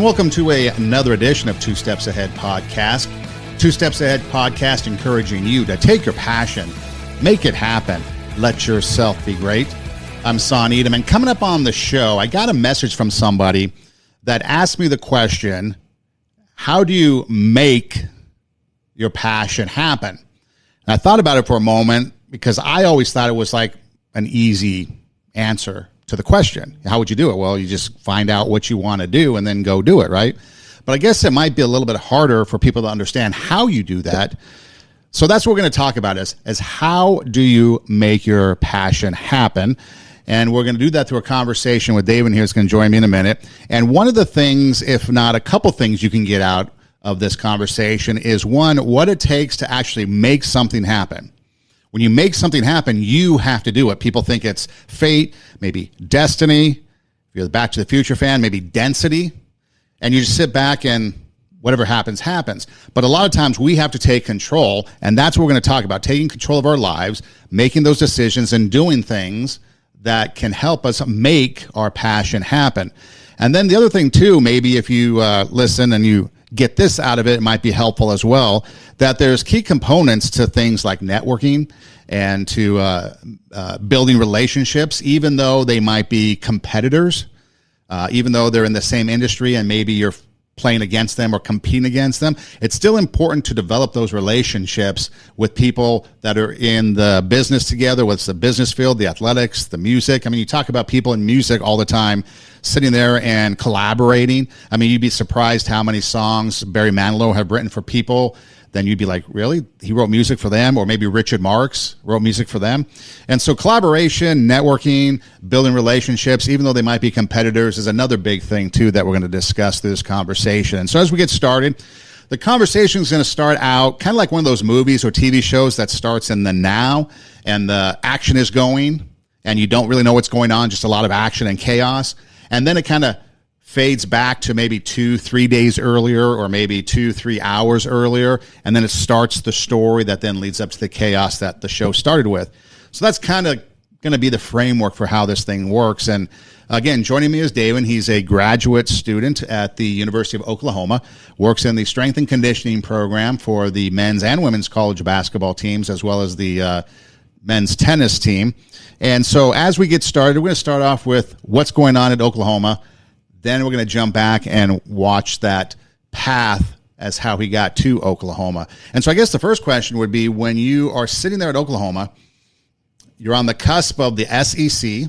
welcome to another edition of Two Steps Ahead Podcast. Two Steps Ahead Podcast encouraging you to take your passion, make it happen, let yourself be great. I'm Daven Eidem, and coming up on the show, I got a message from somebody that asked me the question, how do you make your passion happen? And I thought about it for a moment because I always thought it was like an easy answer to the question. How would you do it? Well, you just find out what you want to do and then go do it, right? But I guess it might be a little bit harder for people to understand how you do that. So that's what we're going to talk about is how do you make your passion happen? And we're going to do that through a conversation with Daven here, who's going to join me in a minute. And one of the things, if not a couple things you can get out of this conversation is, one, what it takes to actually make something happen. When you make something happen, you have to do it. People think it's fate, maybe destiny. If you're the Back to the Future fan, maybe density. And you just sit back and whatever happens, happens. But a lot of times we have to take control, and that's what we're going to talk about, taking control of our lives, making those decisions, and doing things that can help us make our passion happen. And then the other thing, too, maybe if you listen and you get this out of it, it might be helpful as well, that there's key components to things like networking and to building relationships, even though they might be competitors, even though they're in the same industry and maybe you're playing against them or competing against them. It's still important to develop those relationships with people that are in the business together, whether it's the business field, the athletics, the music. I mean, you talk about people in music all the time sitting there and collaborating. I mean, you'd be surprised how many songs Barry Manilow have written for people. Then you'd be like, really? He wrote music for them? Or maybe Richard Marx wrote music for them? And so collaboration, networking, building relationships, even though they might be competitors, is another big thing, too, that we're going to discuss through this conversation. And so as we get started, the conversation is going to start out kind of like one of those movies or TV shows that starts in the now, and the action is going, and you don't really know what's going on, just a lot of action and chaos. And then it kind of fades back to maybe 2-3 days earlier, or maybe 2-3 hours earlier, and then it starts the story that then leads up to the chaos that the show started with. So that's kind of going to be the framework for how this thing works. And again, joining me is Daven. He's a graduate student at the University of Oklahoma, works in the strength and conditioning program for the men's and women's college basketball teams, as well as the men's tennis team. And so as we get started, we're going to start off with what's going on at Oklahoma. Then we're going to jump back and watch that path as how he got to Oklahoma. And so I guess the first question would be, when you are sitting there at Oklahoma, you're on the cusp of the SEC.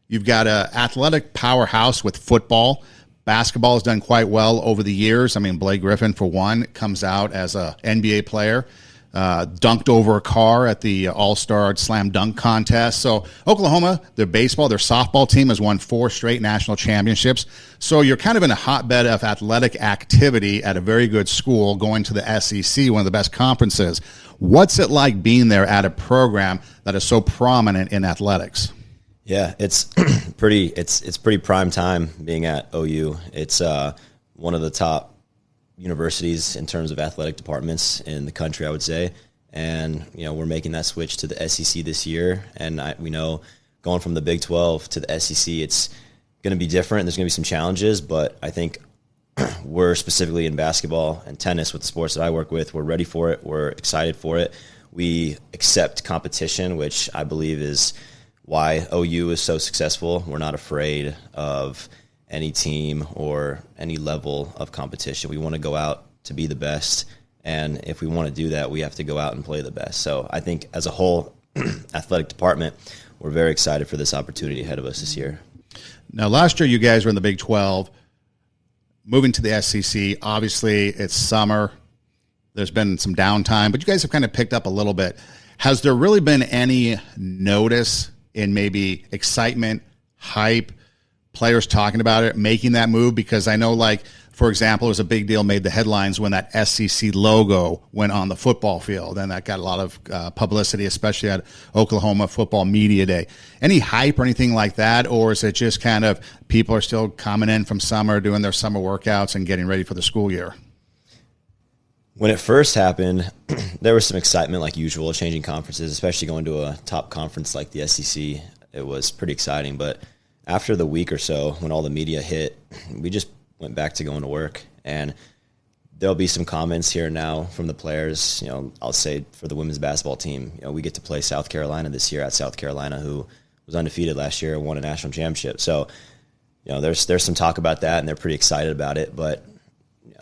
You've got an athletic powerhouse with football. Basketball has done quite well over the years. I mean, Blake Griffin, for one, comes out as an NBA player. Dunked over a car at the All-Star Slam Dunk Contest. So Oklahoma, their baseball, their softball team has won 4 straight national championships. So you're kind of in a hotbed of athletic activity at a very good school, going to the SEC, one of the best conferences. What's it like being there at a program that is so prominent in athletics? Yeah, it's pretty prime time being at OU. It's one of the top universities in terms of athletic departments in the country, I would say. And, you know, we're making that switch to the SEC this year. And we know going from the Big 12 to the SEC, it's going to be different. There's going to be some challenges, but I think we're specifically in basketball and tennis with the sports that I work with. We're ready for it. We're excited for it. We accept competition, which I believe is why OU is so successful. We're not afraid of any team or any level of competition. We want to go out to be the best, and if we want to do that, we have to go out and play the best. So I think as a whole athletic department, we're very excited for this opportunity ahead of us this year. Now, last year you guys were in the Big 12, moving to the SEC. Obviously, it's summer. There's been some downtime, but you guys have kind of picked up a little bit. Has there really been any notice in maybe excitement, hype, players talking about it, making that move? Because I know, like, for example, it was a big deal, made the headlines when that SEC logo went on the football field, and that got a lot of publicity, especially at Oklahoma Football Media Day. Any hype or anything like that, or is it just kind of people are still coming in from summer, doing their summer workouts and getting ready for the school year? When it first happened, there was some excitement like usual, changing conferences, especially going to a top conference like the SEC. It was pretty exciting, but after the week or so, when all the media hit, we just went back to going to work. And there'll be some comments here now from the players. I'll say for the women's basketball team, we get to play South Carolina this year at South Carolina, who was undefeated last year and won a national championship. So, there's some talk about that, and they're pretty excited about it. But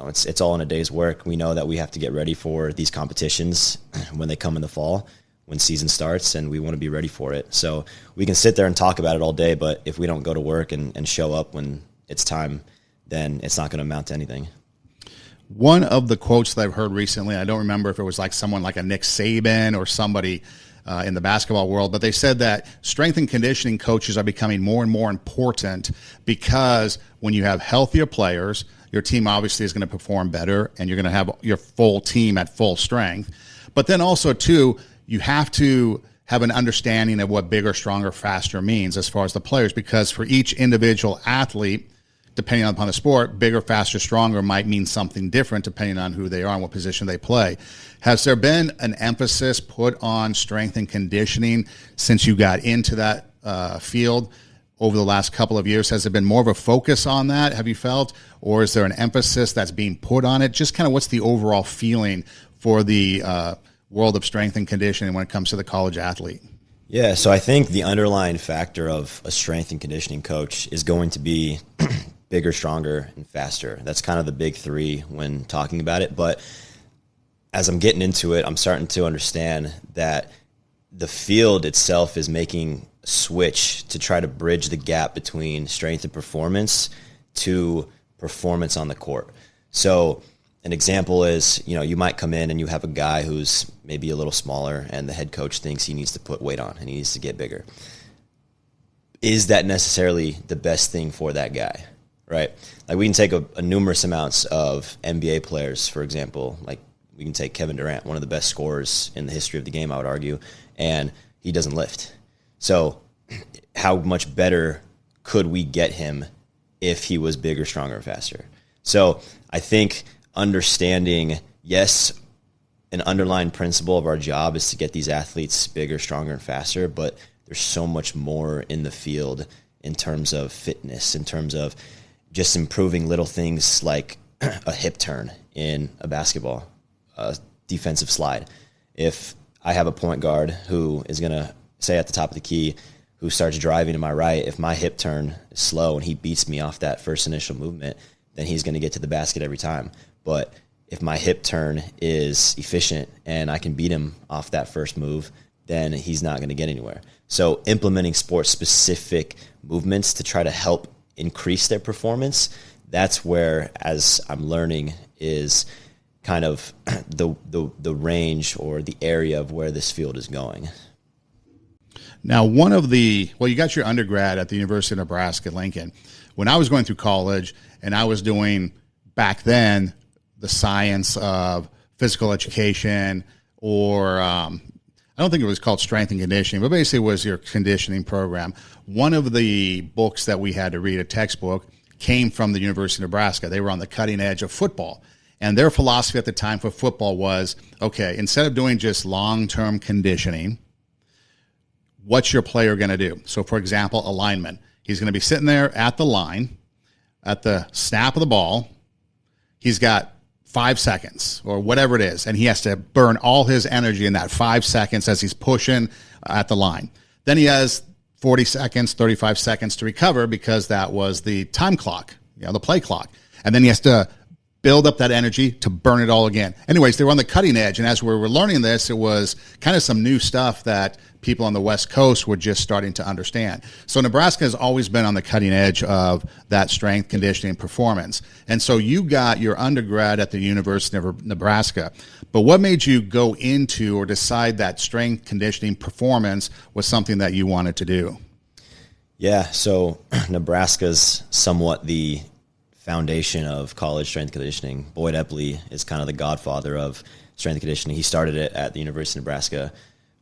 it's all in a day's work. We know that we have to get ready for these competitions when they come in the fall, when season starts, and we want to be ready for it. So we can sit there and talk about it all day, but if we don't go to work and show up when it's time, then it's not going to amount to anything. One of the quotes that I've heard recently, I don't remember if it was like someone like a Nick Saban or somebody in the basketball world, but they said that strength and conditioning coaches are becoming more and more important because when you have healthier players, your team obviously is going to perform better, and you're going to have your full team at full strength. But then also, too, you have to have an understanding of what bigger, stronger, faster means as far as the players, because for each individual athlete, depending upon the sport, bigger, faster, stronger might mean something different depending on who they are and what position they play. Has there been an emphasis put on strength and conditioning since you got into that field over the last couple of years? Has there been more of a focus on that, have you felt? Or is there an emphasis that's being put on it? Just kind of what's the overall feeling for the world of strength and conditioning when it comes to the college athlete? Yeah, so I think the underlying factor of a strength and conditioning coach is going to be bigger, stronger, and faster. That's kind of the big three when talking about it. But as I'm getting into it, I'm starting to understand that the field itself is making a switch to try to bridge the gap between strength and performance to performance on the court. So an example is, you might come in and you have a guy who's maybe a little smaller and the head coach thinks he needs to put weight on and he needs to get bigger. Is that necessarily the best thing for that guy, right? Like we can take a numerous amounts of NBA players, for example. Like we can take Kevin Durant, one of the best scorers in the history of the game, I would argue, and he doesn't lift. So how much better could we get him if he was bigger, stronger, and faster? So I think understanding, yes, an underlying principle of our job is to get these athletes bigger, stronger, and faster, but there's so much more in the field in terms of fitness, in terms of just improving little things like a hip turn in a basketball, a defensive slide. If I have a point guard who is going to, say at the top of the key, who starts driving to my right, if my hip turn is slow and he beats me off that first initial movement, then he's going to get to the basket every time. But if my hip turn is efficient and I can beat him off that first move, then he's not going to get anywhere. So implementing sport-specific movements to try to help increase their performance, that's where, as I'm learning, is kind of the range or the area of where this field is going. Now, you got your undergrad at the University of Nebraska, Lincoln. When I was going through college and I was doing, back then, the science of physical education, or I don't think it was called strength and conditioning, but basically it was your conditioning program. One of the books that we had to read, a textbook, came from the University of Nebraska. They were on the cutting edge of football. And their philosophy at the time for football was, okay, instead of doing just long-term conditioning, what's your player going to do? So, for example, a lineman. He's going to be sitting there at the line, at the snap of the ball. He's got 5 seconds or whatever it is, and he has to burn all his energy in that 5 seconds as he's pushing at the line. Then he has 40 seconds, 35 seconds to recover because that was the time clock, the play clock. And then he has to build up that energy to burn it all again. Anyways, they were on the cutting edge, and as we were learning this, it was kind of some new stuff that people on the West Coast were just starting to understand. So Nebraska has always been on the cutting edge of that strength, conditioning, and performance. And so you got your undergrad at the University of Nebraska. But what made you go into or decide that strength, conditioning, performance was something that you wanted to do? Yeah, so Nebraska's somewhat the foundation of college strength conditioning. Boyd Epley is kind of the godfather of strength conditioning. He started it at the University of Nebraska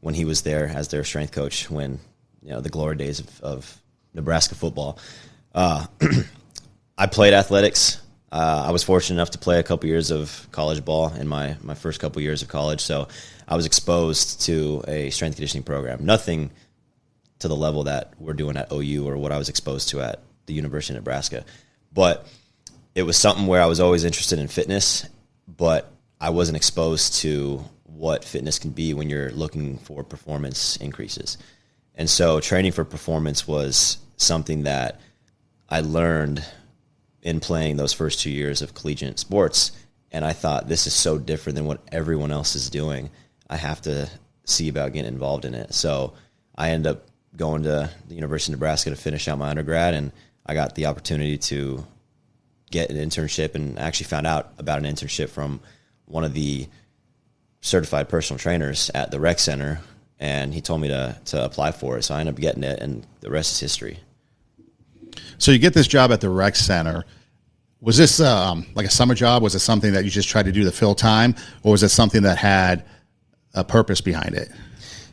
when he was there as their strength coach, when the glory days of Nebraska football. I played athletics. I was fortunate enough to play a couple years of college ball in my first couple years of college, so I was exposed to a strength conditioning program. Nothing to the level that we're doing at OU or what I was exposed to at the University of Nebraska. But it was something where I was always interested in fitness, but I wasn't exposed to what fitness can be when you're looking for performance increases. And so training for performance was something that I learned in playing those first 2 years of collegiate sports. And I thought, this is so different than what everyone else is doing. I have to see about getting involved in it. So I ended up going to the University of Nebraska to finish out my undergrad, and I got the opportunity to get an internship, and actually found out about an internship from one of the certified personal trainers at the rec center, and he told me to apply for it. So I ended up getting it, and the rest is history. So you get this job at the rec center. Was this like a summer job? Was it something that you just tried to do to fill time, or was it something that had a purpose behind it?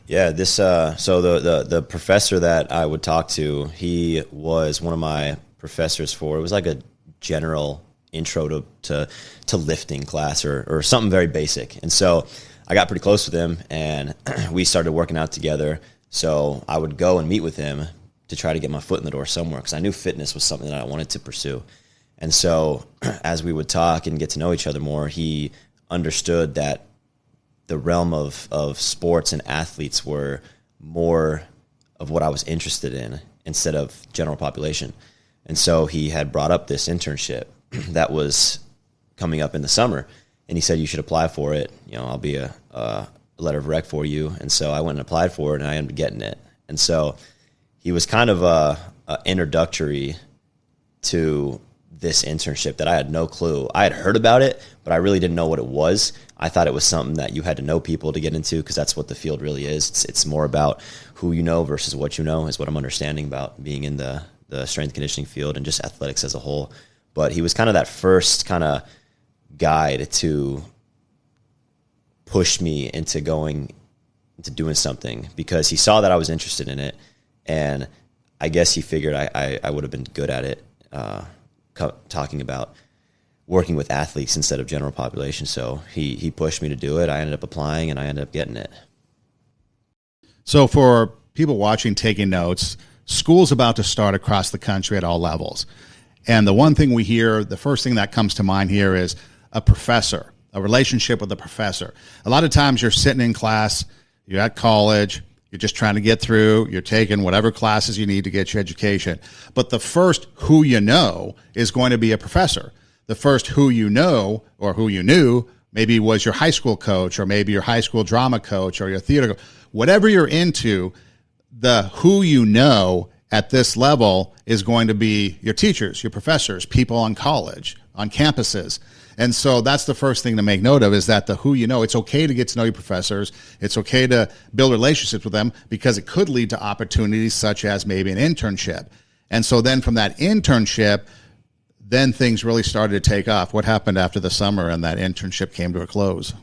Yeah, this so the professor that I would talk to, he was one of my professors for, it was like a general intro to lifting class or something very basic. And so I got pretty close with him, and we started working out together. So I would go and meet with him to try to get my foot in the door somewhere, because I knew fitness was something that I wanted to pursue. And so as we would talk and get to know each other more, he understood that the realm of sports and athletes were more of what I was interested in instead of general population. And so he had brought up this internship that was coming up in the summer, and he said, you should apply for it. You know, I'll be a letter of rec for you. And so I went and applied for it, and I ended up getting it. And so he was kind of a introductory to this internship that I had no clue. I had heard about it, but I really didn't know what it was. I thought it was something that you had to know people to get into, because that's what the field really is. It's more about who you know versus what you know, is what I'm understanding about being in the strength and conditioning field and just athletics as a whole. But he was kind of that first kind of guide to push me into going into doing something, because he saw that I was interested in it, and I guess he figured I would have been good at it, talking about working with athletes instead of general population. So he pushed me to do it. I ended up applying, and I ended up getting it. So for people watching, taking notes, school's about to start across the country at all levels. And the one thing we hear, the first thing that comes to mind here is a professor, a relationship with a professor. A lot of times you're sitting in class, you're at college, you're just trying to get through, you're taking whatever classes you need to get your education. But the first who you know is going to be a professor. The first who you know or who you knew maybe was your high school coach, or maybe your high school drama coach, or your theater coach. Whatever you're into, the who you know at this level is going to be your teachers, your professors, people on college, on campuses. And so that's the first thing to make note of, is that the who you know. It's okay to get to know your professors. It's okay to build relationships with them, because it could lead to opportunities such as maybe an internship. And so then from that internship, then things really started to take off. What happened after the summer and that internship came to a close?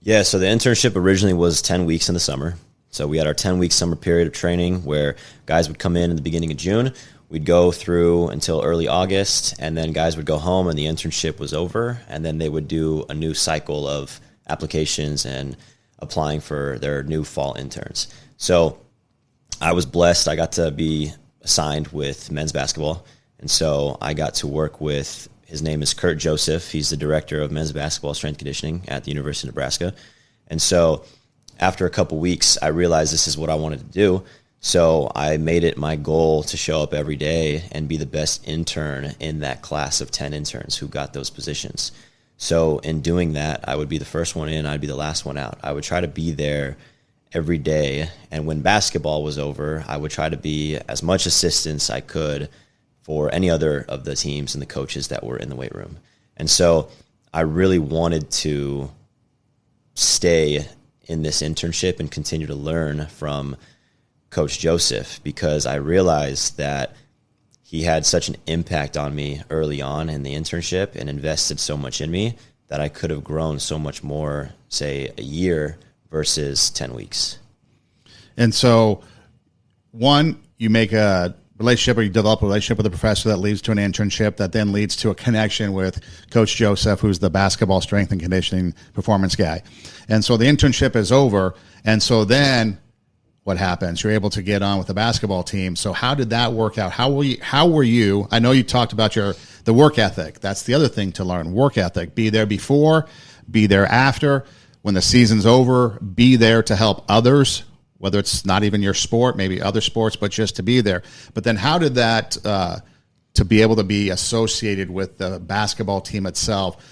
Yeah, so the internship originally was 10 weeks in the summer. So we had our 10-week summer period of training where guys would come in the beginning of June. We'd go through until early August, and then guys would go home and the internship was over, and then they would do a new cycle of applications and applying for their new fall interns. So I was blessed. I got to be assigned with men's basketball, and so I got to work with, his name is Kurt Joseph. He's the director of men's basketball strength conditioning at the University of Nebraska. And so after a couple weeks, I realized this is what I wanted to do. So I made it my goal to show up every day and be the best intern in that class of 10 interns who got those positions. So in doing that, I would be the first one in, I'd be the last one out. I would try to be there every day. And when basketball was over, I would try to be as much assistance I could for any other of the teams and the coaches that were in the weight room. And so I really wanted to stay in this internship and continue to learn from Coach Joseph, because I realized that he had such an impact on me early on in the internship and invested so much in me that I could have grown so much more, say, a year versus 10 weeks. And so, one, you make a relationship, or you develop a relationship with a professor that leads to an internship that then leads to a connection with Coach Joseph, who's the basketball strength and conditioning performance guy. And so the internship is over, and so then what happens? You're able to get on with the basketball team. So how did that work out? How were you? I know you talked about The work ethic, that's the other thing to learn. Work ethic. Be there before, be there after. When the season's over, be there to help others, whether it's not even your sport, maybe other sports, but just to be there. But then how did that, to be able to be associated with the basketball team itself,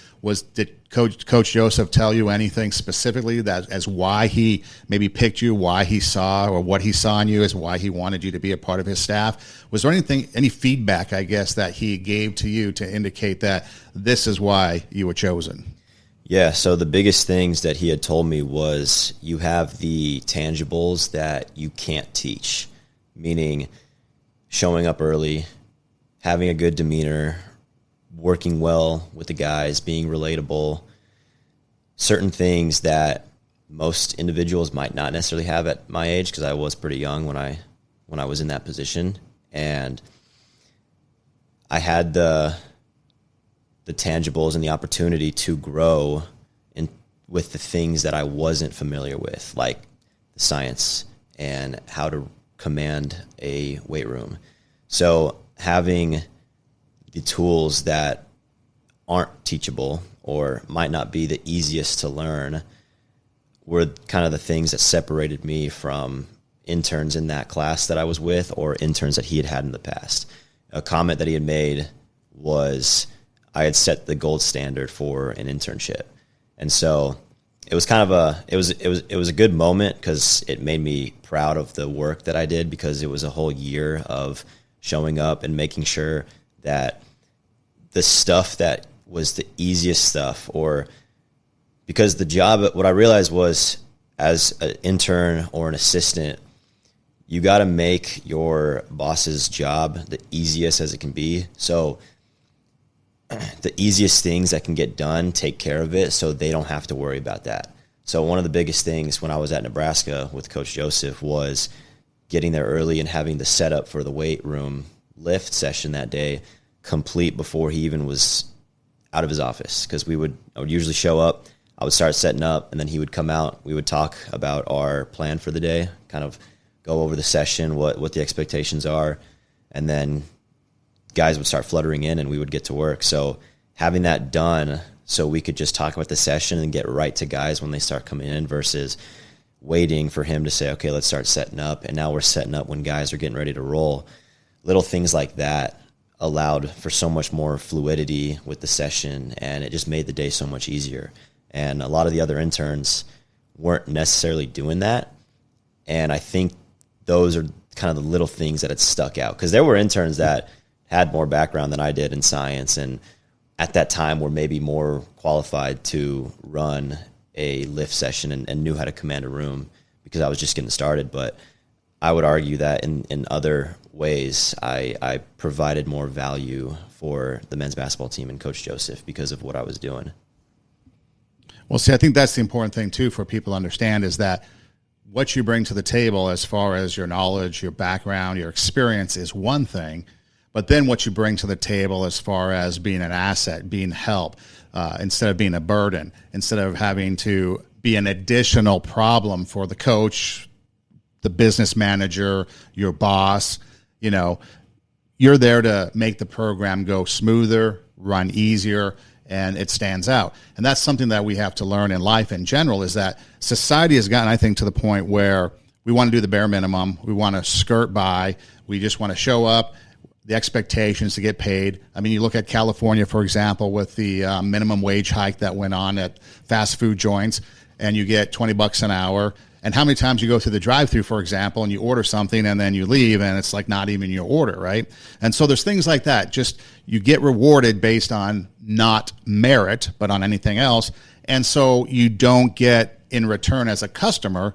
did Coach Joseph tell you anything specifically that as why he maybe picked you, why he saw or what he saw in you as why he wanted you to be a part of his staff? Was there any feedback, I guess, that he gave to you to indicate that this is why you were chosen? Yeah, so the biggest things that he had told me was you have the tangibles that you can't teach, meaning showing up early, having a good demeanor, working well with the guys, being relatable, certain things that most individuals might not necessarily have at my age, because I was pretty young when I was in that position. And I had the tangibles and the opportunity to grow with the things that I wasn't familiar with, like the science and how to command a weight room. So having the tools that aren't teachable or might not be the easiest to learn were kind of the things that separated me from interns in that class that I was with or interns that he had in the past. A comment that he had made was I had set the gold standard for an internship. And so it was kind of it was a good moment because it made me proud of the work that I did, because it was a whole year of showing up and making sure that the stuff that was the easiest stuff, or because the job, what I realized was as an intern or an assistant, you got to make your boss's job the easiest as it can be. So the easiest things that can get done, take care of it so they don't have to worry about that. So one of the biggest things when I was at Nebraska with Coach Joseph was getting there early and having the setup for the weight room lift session that day complete before he even was out of his office. Because I would usually show up, I would start setting up, and then he would come out. We would talk about our plan for the day, kind of go over the session, what the expectations are, and then guys would start fluttering in and we would get to work. So having that done so we could just talk about the session and get right to guys when they start coming in versus waiting for him to say, okay, let's start setting up. And now we're setting up when guys are getting ready to roll. Little things like that allowed for so much more fluidity with the session, and it just made the day so much easier. And a lot of the other interns weren't necessarily doing that. And I think those are kind of the little things that had stuck out, because there were interns that had more background than I did in science, and at that time were maybe more qualified to run a lift session and knew how to command a room because I was just getting started. But I would argue that in other ways, I provided more value for the men's basketball team and Coach Joseph because of what I was doing. Well, see, I think that's the important thing, too, for people to understand is that what you bring to the table as far as your knowledge, your background, your experience is one thing, but then what you bring to the table as far as being an asset, being help, instead of being a burden, instead of having to be an additional problem for the coach, the business manager, your boss, you're there to make the program go smoother, run easier, and it stands out. And that's something that we have to learn in life in general, is that society has gotten, I think, to the point where we want to do the bare minimum. We want to skirt by. We just want to show up. The expectations to get paid. I mean, you look at California, for example, with the minimum wage hike that went on at fast food joints, and you get $20 an hour. And how many times you go through the drive-thru, for example, and you order something and then you leave and it's like not even your order, right? And so there's things like that. Just you get rewarded based on not merit, but on anything else. And so you don't get in return as a customer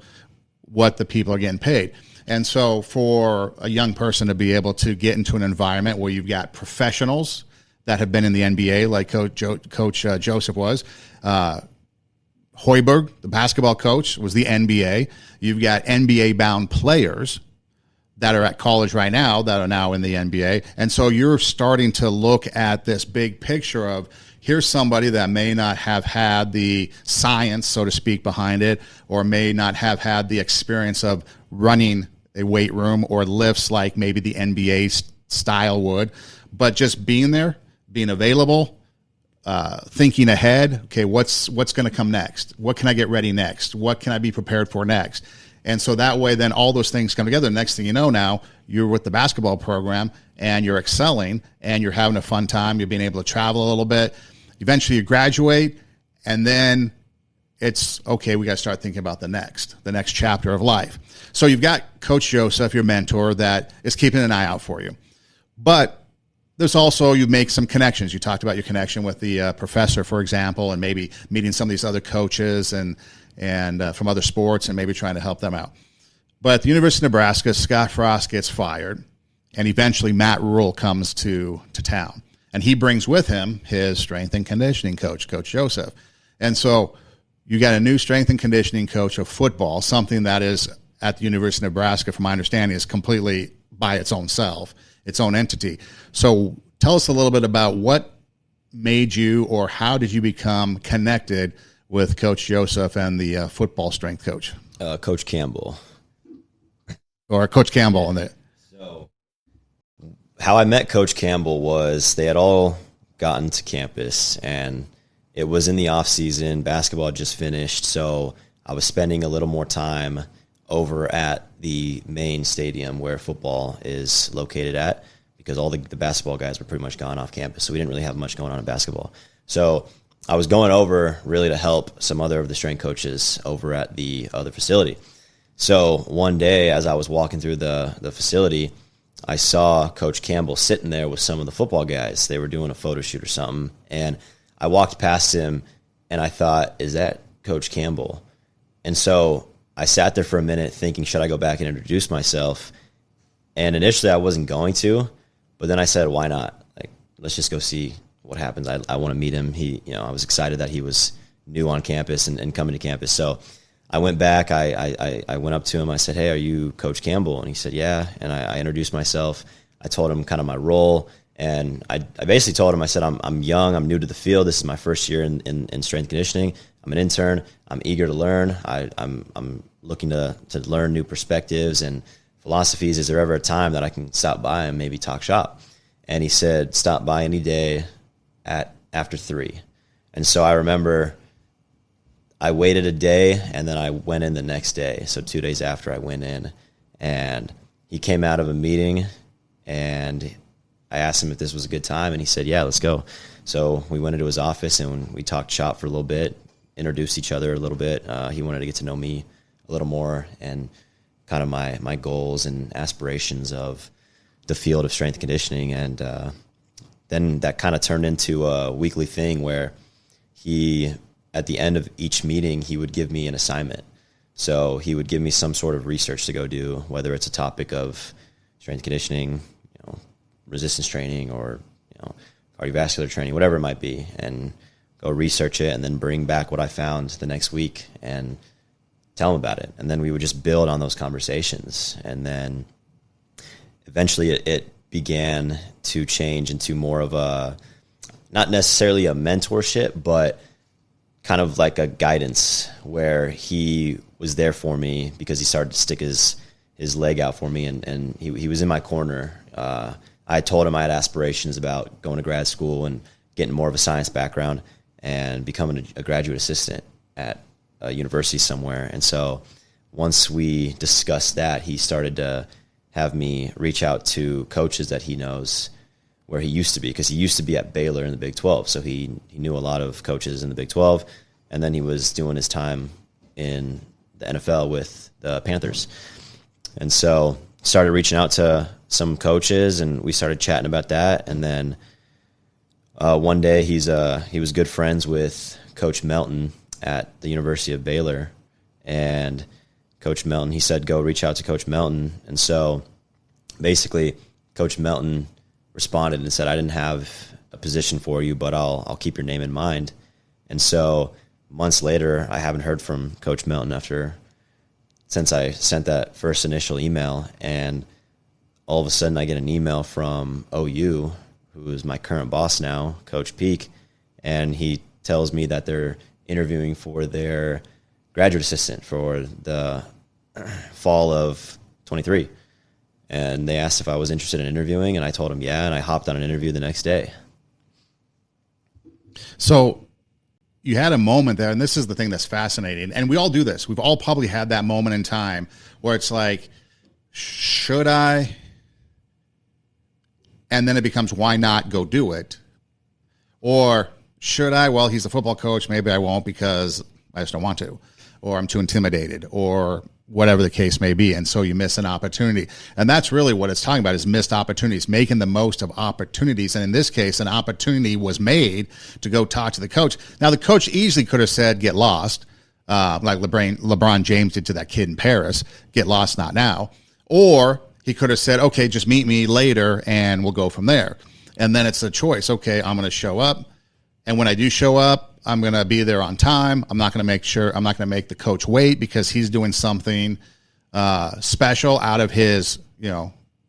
what the people are getting paid. And so for a young person to be able to get into an environment where you've got professionals that have been in the NBA, like Coach Joseph was, Hoiberg, the basketball coach, was the NBA. You've got NBA-bound players that are at college right now that are now in the NBA. And so you're starting to look at this big picture of, here's somebody that may not have had the science, so to speak, behind it, or may not have had the experience of running a weight room or lifts like maybe the NBA style would, but just being there, being available, thinking ahead. Okay, what's going to come next? What can I get ready next? What can I be prepared for next? And so that way, then all those things come together. Next thing you know, now you're with the basketball program and you're excelling and you're having a fun time. You're being able to travel a little bit. Eventually you graduate, and then it's okay, we got to start thinking about the next chapter of life. So you've got Coach Joseph, your mentor, that is keeping an eye out for you. But there's also, you make some connections. You talked about your connection with the professor, for example, and maybe meeting some of these other coaches and from other sports and maybe trying to help them out. But at the University of Nebraska, Scott Frost gets fired, and eventually Matt Rule comes to town. And he brings with him his strength and conditioning coach, Coach Joseph. And so you got a new strength and conditioning coach of football, something that is at the University of Nebraska, from my understanding, is completely by its own self, its own entity. So tell us a little bit about what made you, or how did you become connected with Coach Joseph and the football strength coach? Coach Campbell. Or Coach Campbell. So how I met Coach Campbell was they had all gotten to campus, and it was in the off season. Basketball had just finished, so I was spending a little more time over at the main stadium where football is located at, because all the basketball guys were pretty much gone off campus, so we didn't really have much going on in basketball. So I was going over really to help some other of the strength coaches over at the other facility. So one day, as I was walking through the facility, I saw Coach Campbell sitting there with some of the football guys. They were doing a photo shoot or something, and I walked past him, and I thought, is that Coach Campbell? And so I sat there for a minute thinking, should I go back and introduce myself? And initially I wasn't going to, but then I said, why not? Like, let's just go see what happens. I want to meet him. I was excited that he was new on campus and coming to campus. So I went back, I went up to him, I said, hey, are you Coach Campbell? And he said, yeah. And I introduced myself. I told him kind of my role. And I basically told him, I said, I'm young, I'm new to the field. This is my first year in strength conditioning. I'm an intern. I'm eager to learn. I'm looking to learn new perspectives and philosophies. Is there ever a time that I can stop by and maybe talk shop? And he said, stop by any day after 3. And so I remember I waited a day, and then I went in the next day. So 2 days after I went in, and he came out of a meeting, and I asked him if this was a good time, and he said, yeah, let's go. So we went into his office, and we talked shop for a little bit, introduced each other a little bit. He wanted to get to know me a little more and kind of my goals and aspirations of the field of strength conditioning. And then that kind of turned into a weekly thing where at the end of each meeting, he would give me an assignment. So he would give me some sort of research to go do, whether it's a topic of strength conditioning, resistance training, or cardiovascular training, whatever it might be, and go research it and then bring back what I found the next week and tell him about it. And then we would just build on those conversations. And then eventually it began to change into more of a, not necessarily a mentorship, but kind of like a guidance, where he was there for me because he started to stick his leg out for me, and he was in my corner. I told him I had aspirations about going to grad school and getting more of a science background and becoming a graduate assistant at a university somewhere. And so once we discussed that, he started to have me reach out to coaches that he knows where he used to be, because he used to be at Baylor in the Big 12. So he knew a lot of coaches in the Big 12, and then he was doing his time in the NFL with the Panthers. And so started reaching out to some coaches, and we started chatting about that. And then one day he was good friends with Coach Melton at the University of Baylor, and Coach Melton, he said, go reach out to Coach Melton. And so basically Coach Melton responded and said, I didn't have a position for you, but I'll keep your name in mind. And so months later, I haven't heard from Coach Melton since I sent that first initial email, and all of a sudden I get an email from OU, who is my current boss now, Coach Peak, and he tells me that they're interviewing for their graduate assistant for the fall of 23. And they asked if I was interested in interviewing, and I told them yeah, and I hopped on an interview the next day. So you had a moment there, and this is the thing that's fascinating, and we all do this. We've all probably had that moment in time where it's like, should I? And then it becomes, why not go do it? Or should I? Well, he's a football coach. Maybe I won't because I just don't want to, or I'm too intimidated, or whatever the case may be. And so you miss an opportunity. And that's really what it's talking about, is missed opportunities, making the most of opportunities. And in this case, an opportunity was made to go talk to the coach. Now, the coach easily could have said, get lost, like LeBron James did to that kid in Paris, get lost, not now. Or he could have said, okay, just meet me later and we'll go from there. And then it's a choice. Okay, I'm going to show up. And when I do show up, I'm going to be there on time. I'm not going to make the coach wait because he's doing something special out of his,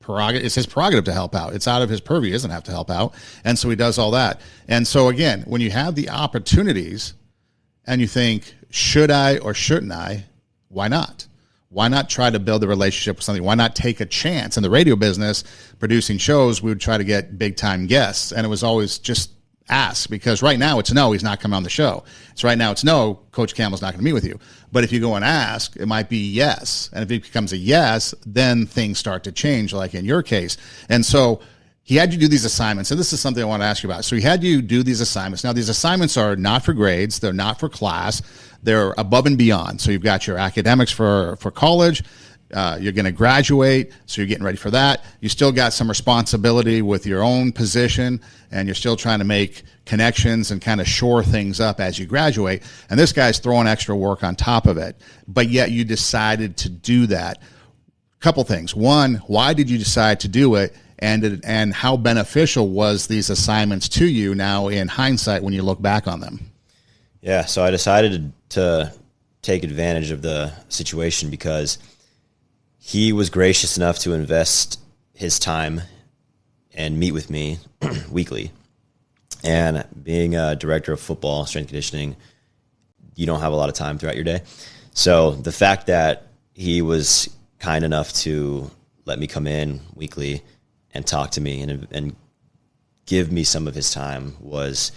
prerogative. It's his prerogative to help out. It's out of his purview. He doesn't have to help out. And so he does all that. And so again, when you have the opportunities and you think, should I or shouldn't I? Why not? Why not try to build a relationship with something? Why not take a chance? In the radio business, producing shows, we would try to get big time guests. And it was always just ask, because right now it's no, he's not coming on the show. So right now it's no, Coach Campbell's not going to meet with you. But if you go and ask, it might be yes. And if it becomes a yes, then things start to change, like in your case. And so he had you do these assignments. And this is something I want to ask you about. So he had you do these assignments. Now, these assignments are not for grades. They're not for class. They're above and beyond. So you've got your academics for college. You're going to graduate, so you're getting ready for that. You still got some responsibility with your own position, and you're still trying to make connections and kind of shore things up as you graduate. And this guy's throwing extra work on top of it, but yet you decided to do that. Couple things. One, why did you decide to do it? And how beneficial was these assignments to you now in hindsight when you look back on them? Yeah, so I decided to take advantage of the situation because he was gracious enough to invest his time and meet with me weekly. And being a director of football, strength conditioning, you don't have a lot of time throughout your day. So the fact that he was kind enough to let me come in weekly and talk to me and give me some of his time was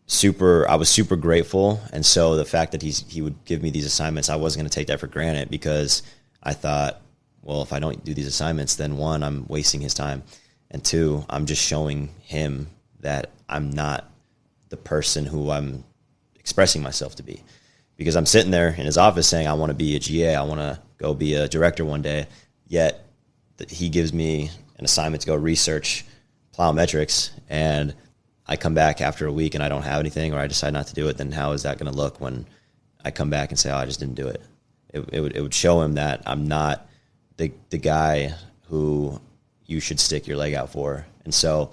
I was super grateful. And so the fact that he would give me these assignments, I wasn't going to take that for granted, because I thought, well, if I don't do these assignments, then one, I'm wasting his time. And two, I'm just showing him that I'm not the person who I'm expressing myself to be. Because I'm sitting there in his office saying, I want to be a GA, I want to go be a director one day, yet he gives me an assignment to go research plyometrics, and I come back after a week and I don't have anything, or I decide not to do it. Then how is that going to look when I come back and say, oh, I just didn't do it? It would show him that I'm not the guy who you should stick your leg out for. And so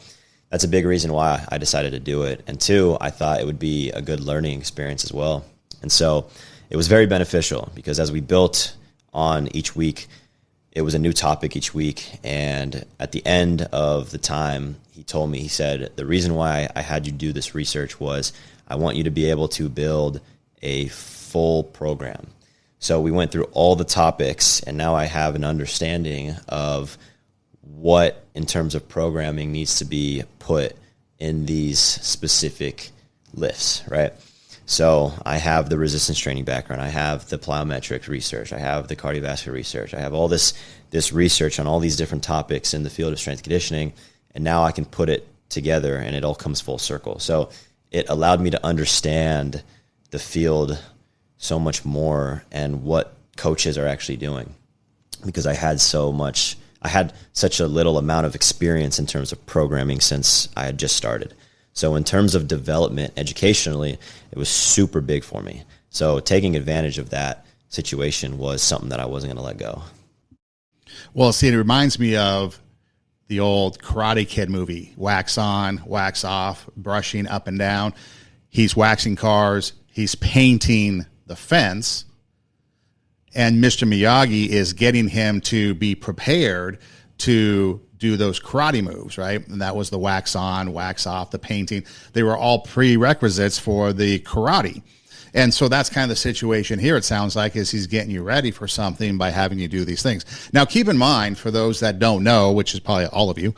that's a big reason why I decided to do it. And two, I thought it would be a good learning experience as well. And so it was very beneficial, because as we built on each week, it was a new topic each week. And at the end of the time, he told me, he said, the reason why I had you do this research was I want you to be able to build a full program. So we went through all the topics, and now I have an understanding of what, in terms of programming, needs to be put in these specific lifts, right? So I have the resistance training background. I have the plyometrics research. I have the cardiovascular research. I have all this research on all these different topics in the field of strength conditioning, and now I can put it together, and it all comes full circle. So it allowed me to understand the field so much more and what coaches are actually doing, because I had such a little amount of experience in terms of programming since I had just started. So in terms of development educationally, it was super big for me. So taking advantage of that situation was something that I wasn't going to let go. Well, see, it reminds me of the old Karate Kid movie, wax on, wax off, brushing up and down. He's waxing cars. He's painting the fence. And Mr. Miyagi is getting him to be prepared to do those karate moves, right? And that was the wax on, wax off, the painting. They were all prerequisites for the karate. And so that's kind of the situation here, it sounds like, is he's getting you ready for something by having you do these things. Now, keep in mind, for those that don't know, which is probably all of you,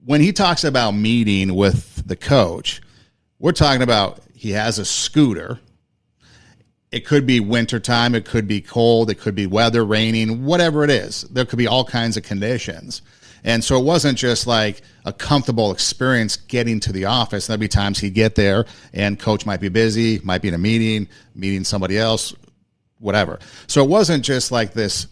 when he talks about meeting with the coach, We're talking about he has a scooter. It could be wintertime. It could be cold. It could be weather, raining, whatever it is. There could be all kinds of conditions. And so it wasn't just like a comfortable experience getting to the office. There'd be times he'd get there and coach might be busy, might be in a meeting somebody else, whatever. So it wasn't just like this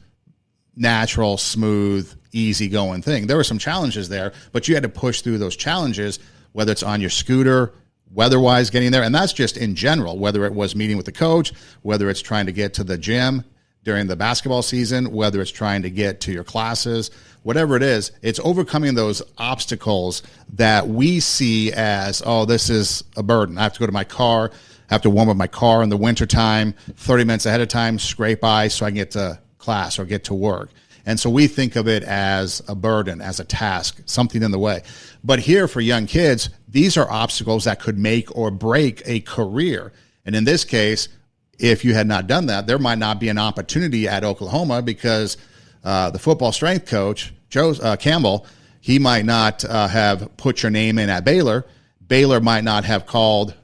natural, smooth, easygoing thing. There were some challenges there, but you had to push through those challenges, whether it's on your scooter, weather-wise getting there. And that's just in general, whether it was meeting with the coach, whether it's trying to get to the gym during the basketball season, whether it's trying to get to your classes, whatever it is, it's overcoming those obstacles that we see as, oh, this is a burden. I have to go to my car, I have to warm up my car in the wintertime, 30 minutes ahead of time, scrape ice so I can get to class or get to work. And so we think of it as a burden, as a task, something in the way. But here for young kids, these are obstacles that could make or break a career. And in this case, if you had not done that, there might not be an opportunity at Oklahoma because the football strength coach, Joe Campbell, he might not have put your name in at Baylor. Baylor might not have called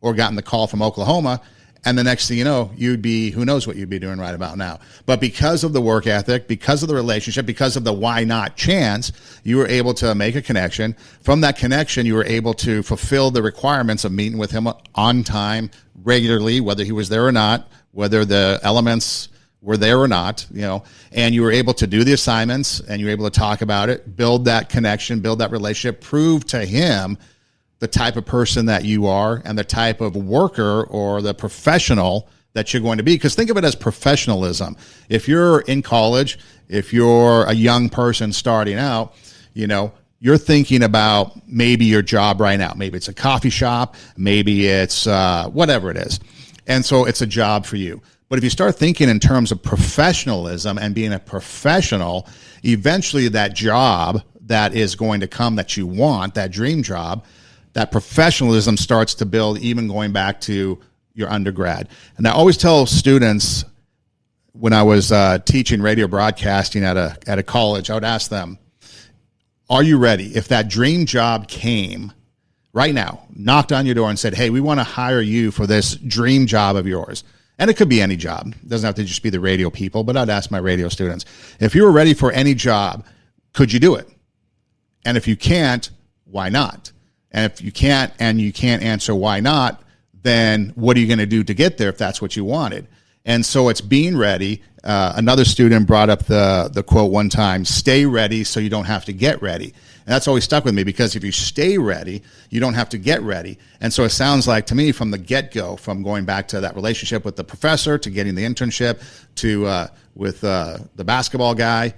or gotten the call from Oklahoma. And the next thing you know, you'd be, who knows what you'd be doing right about now. But because of the work ethic, because of the relationship, because of the why not chance, you were able to make a connection. From that connection, you were able to fulfill the requirements of meeting with him on time, regularly, whether he was there or not, whether the elements were there or not, and you were able to do the assignments and you were able to talk about it, build that connection, build that relationship, prove to him the type of person that you are and the type of worker or the professional that you're going to be. Because think of it as professionalism. If you're in college, if you're a young person starting out, you're thinking about maybe your job right now. Maybe it's a coffee shop, maybe it's whatever it is. And so it's a job for you. But if you start thinking in terms of professionalism and being a professional, eventually that job that is going to come that you want, that dream job, that professionalism starts to build, even going back to your undergrad. And I always tell students when I was teaching radio broadcasting at a college, I would ask them, are you ready? If that dream job came right now, knocked on your door and said, hey, we want to hire you for this dream job of yours. And it could be any job. It doesn't have to just be the radio people, but I'd ask my radio students, if you were ready for any job, could you do it? And if you can't, why not? And if you can't and you can't answer why not, then what are you going to do to get there if that's what you wanted? And so it's being ready. Another student brought up the quote one time, stay ready so you don't have to get ready. And that's always stuck with me because if you stay ready, you don't have to get ready. And so it sounds like to me from the get-go, from going back to that relationship with the professor to getting the internship to with the basketball guy,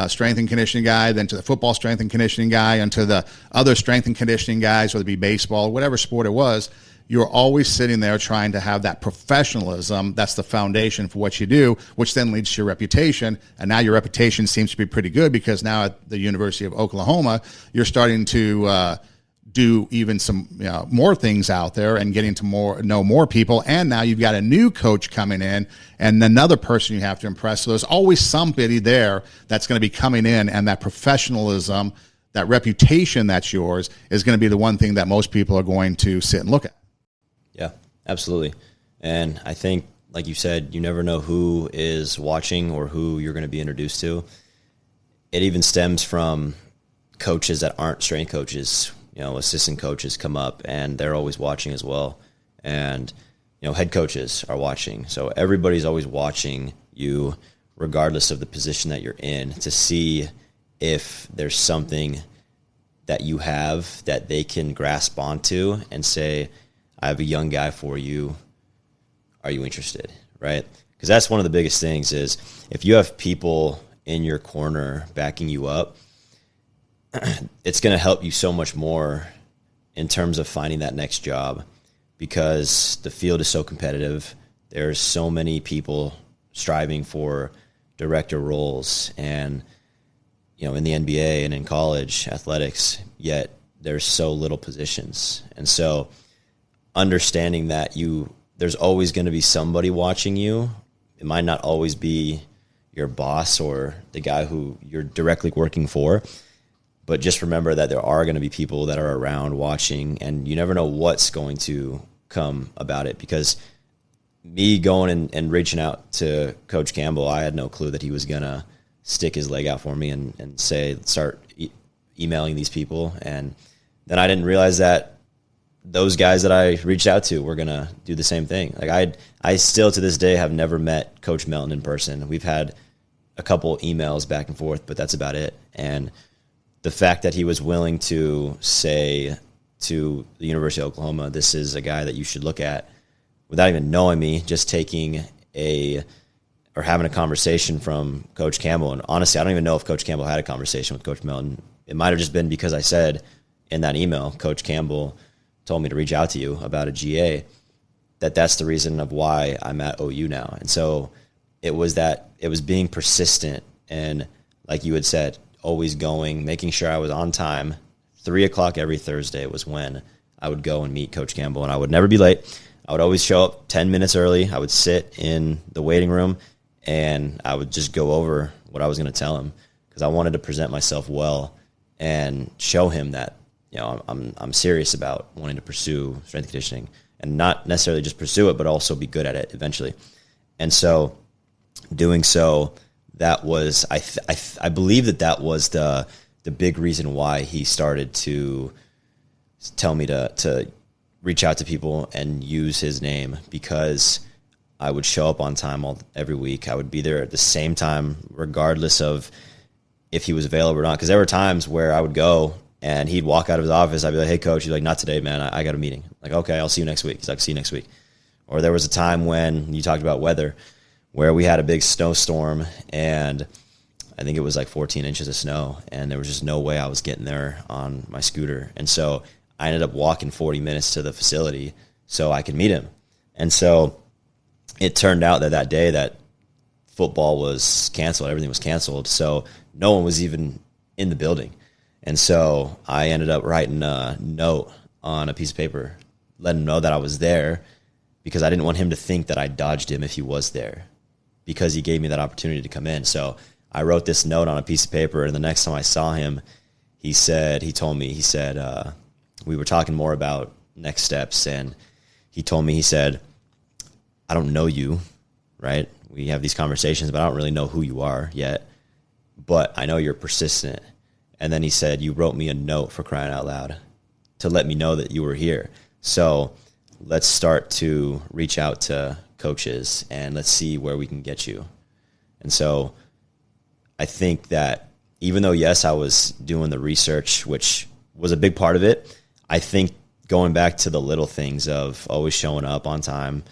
strength and conditioning guy, then to the football strength and conditioning guy, and to the other strength and conditioning guys, whether it be baseball, whatever sport it was, you're always sitting there trying to have that professionalism. That's the foundation for what you do, which then leads to your reputation. And now your reputation seems to be pretty good because now at the University of Oklahoma, you're starting to do even some more things out there and getting to know more people. And now you've got a new coach coming in and another person you have to impress. So there's always somebody there that's going to be coming in, and that professionalism, that reputation that's yours is going to be the one thing that most people are going to sit and look at. Yeah, absolutely. And I think, like you said, you never know who is watching or who you're going to be introduced to. It even stems from coaches that aren't strength coaches. Assistant coaches come up and they're always watching as well. And, head coaches are watching. So everybody's always watching you regardless of the position that you're in to see if there's something that you have that they can grasp onto and say, I have a young guy for you. Are you interested? Right? Because that's one of the biggest things is if you have people in your corner backing you up, it's going to help you so much more in terms of finding that next job because the field is so competitive. There's so many people striving for director roles and, in the NBA and in college athletics, yet there's so little positions. And so understanding that there's always going to be somebody watching you. It might not always be your boss or the guy who you're directly working for, But just remember that there are going to be people that are around watching, and you never know what's going to come about it. Because me going and reaching out to Coach Campbell, I had no clue that he was going to stick his leg out for me and start emailing these people. And then I didn't realize that those guys that I reached out to were going to do the same thing. Like I still to this day have never met Coach Melton in person. We've had a couple emails back and forth, but that's about it. And the fact that he was willing to say to the University of Oklahoma, this is a guy that you should look at, without even knowing me, just having a conversation from Coach Campbell. And honestly, I don't even know if Coach Campbell had a conversation with Coach Melton. It might have just been because I said in that email, Coach Campbell told me to reach out to you about a GA, that's the reason of why I'm at OU now. And so it was being persistent, and like you had said, always going, making sure I was on time. 3:00 every Thursday was when I would go and meet Coach Campbell, and I would never be late. I would always show up 10 minutes early. I would sit in the waiting room, and I would just go over what I was going to tell him, because I wanted to present myself well and show him that, I'm serious about wanting to pursue strength and conditioning, and not necessarily just pursue it, but also be good at it eventually. And so doing so, that was, I believe that was the big reason why he started to tell me to reach out to people and use his name, because I would show up on time every week. I would be there at the same time, regardless of if he was available or not. Because there were times where I would go and he'd walk out of his office. I'd be like, hey, coach. He's like, not today, man. I got a meeting. Like, okay, I'll see you next week. He's like, see you next week. Or there was a time when you talked about weather, where we had a big snowstorm, and I think it was like 14 inches of snow, and there was just no way I was getting there on my scooter. And so I ended up walking 40 minutes to the facility so I could meet him. And so it turned out that day that football was canceled. Everything was canceled. So no one was even in the building. And so I ended up writing a note on a piece of paper, letting him know that I was there, because I didn't want him to think that I dodged him if he was there, because he gave me that opportunity to come in. So I wrote this note on a piece of paper, and the next time I saw him, he said, we were talking more about next steps, and he told me, he said, I don't know you, right? We have these conversations, but I don't really know who you are yet, but I know you're persistent. And then he said, you wrote me a note, for crying out loud, to let me know that you were here. So let's start to reach out to coaches and let's see where we can get you. And so I think that even though, yes, I was doing the research, which was a big part of it, I think going back to the little things of always showing up on time,